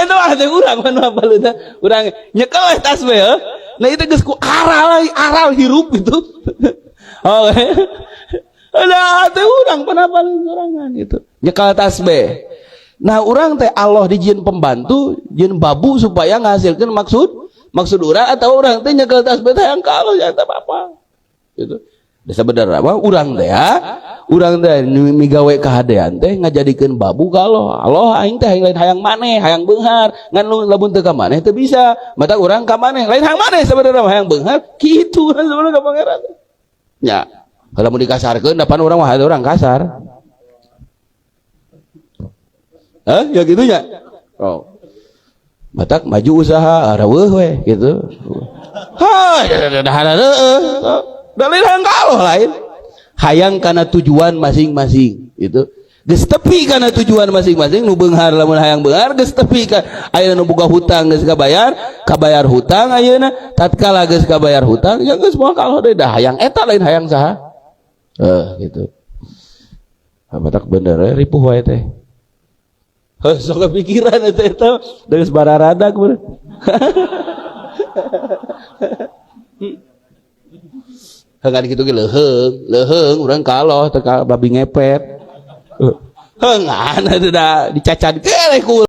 itu teh urang mah apal teh urang nyekel tasbih heuh nah itu geus ku aral hirup itu oh ada teh urang panapal sorangan itu nyekel tasbih nah urang teh Allah dijieun pembantu jieun babu supaya ngahasilkeun maksud urang atau urang teh nyekel tasbih teh yang ka Allah ya teh apa gitu sebenarnya mah urang teh urang teh migawe kahadean teh ngajadikeun babu ka Allah aing teh lain hayang maneh hayang beunghar ngan lamun teu ka maneh teu bisa mata urang ka maneh lain hayang maneh sebenarnya mah hayang beunghar kitu sebenarnya ka pangeran nya kalau mau dikasarkeun depan urang mah urang kasar ya gitu nya oh matak maju usaha araweuh we gitu da lain hayang ka Allah lain hayang kana tujuan masing-masing itu geus tepi kana tujuan masing-masing nu beunghar lamun hayang beunghar geus tepi ka ayeuna nu boga hutang geus kabayar hutang ayeuna tatkala geus kabayar hutang ya geus moal ka Allah deui da hayang eta lain hayang saha gitu matak bener ripuh wae teh sok kepikiran eta geus bararadak bener kan gitu ge leuheung urang ka Allah teu ka babi ngepet heungan ada dicacan keleh ku